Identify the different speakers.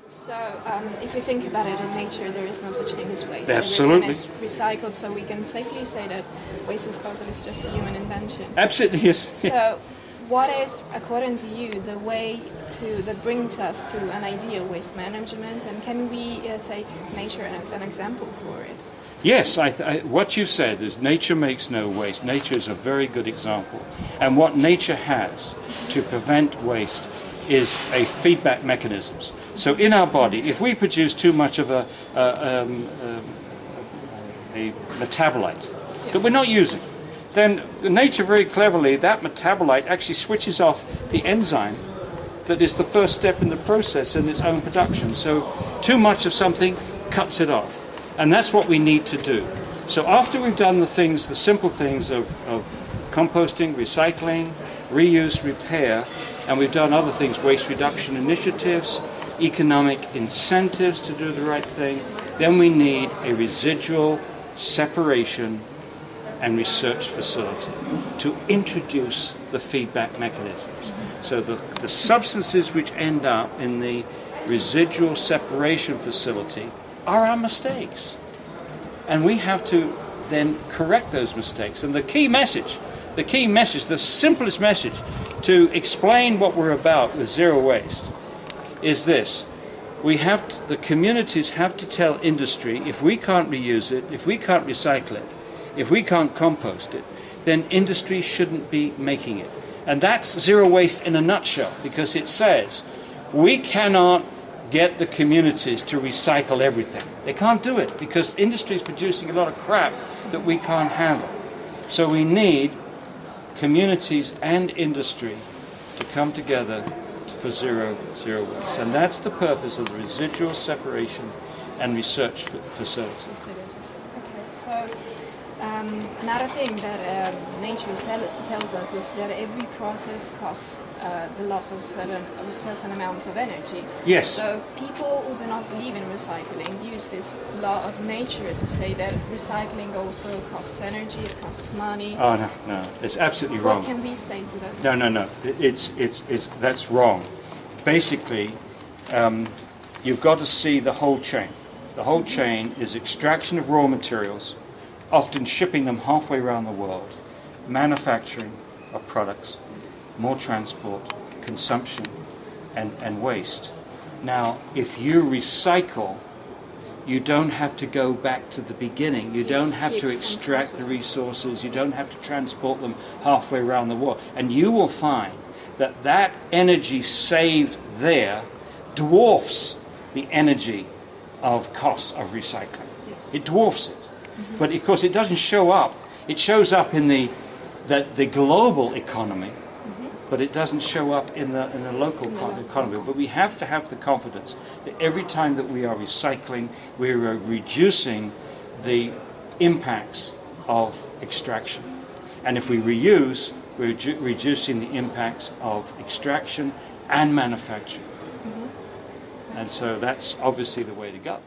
Speaker 1: So, if we think about it, in nature there is no such thing as waste.
Speaker 2: Absolutely.
Speaker 1: Everything is recycled, so we can safely say that waste disposal is just a human invention.
Speaker 2: Absolutely, yes.
Speaker 1: So, what is, according to you, the way that brings us to an ideal waste management, and can we take nature as an example for it?
Speaker 2: Yes, what you said is nature makes no waste. Nature is a very good example. And what nature has to prevent waste is a feedback mechanisms. So in our body, if we produce too much of a metabolite that we're not using, then nature very cleverly, that metabolite actually switches off the enzyme that is the first step in the process in its own production. So too much of something cuts it off. And that's what we need to do. So after we've done the things, the simple things of composting, recycling, reuse, repair, and we've done other things, waste reduction initiatives, economic incentives to do the right thing, then we need a residual separation and research facility to introduce the feedback mechanisms. So the substances which end up in the residual separation facility are our mistakes. And we have to then correct those mistakes. And the key message, the simplest message to explain what we're about with zero waste is this. The communities have to tell industry, if we can't reuse it, if we can't recycle it, if we can't compost it, then industry shouldn't be making it. And that's zero waste in a nutshell, because it says we cannot get the communities to recycle everything. They can't do it because industry is producing a lot of crap that we can't handle. So we need communities and industry to come together for zero waste. And that's the purpose of the residual separation and research facility.
Speaker 1: Okay, so another thing that nature tells us is that every process costs the loss of certain amounts of energy.
Speaker 2: Yes.
Speaker 1: So people who do not believe in recycling use this law of nature to say that recycling also costs energy, it costs money.
Speaker 2: Oh no, it's absolutely wrong.
Speaker 1: What can we say to that?
Speaker 2: No. That's wrong. Basically, you've got to see the whole chain. The whole chain is extraction of raw materials, often shipping them halfway around the world, manufacturing of products, more transport, consumption, and waste. Now, if you recycle, you don't have to go back to the beginning. You don't have to extract the resources. You don't have to transport them halfway around the world. And you will find that energy saved there dwarfs the energy of costs of recycling.
Speaker 1: Yes.
Speaker 2: It dwarfs it. But of course it doesn't show up. It shows up in the global economy, but it doesn't show up in the local economy. But we have to have the confidence that every time that we are recycling, we are reducing the impacts of extraction. And if we reuse, we're reducing the impacts of extraction and manufacturing. And so that's obviously the way to go.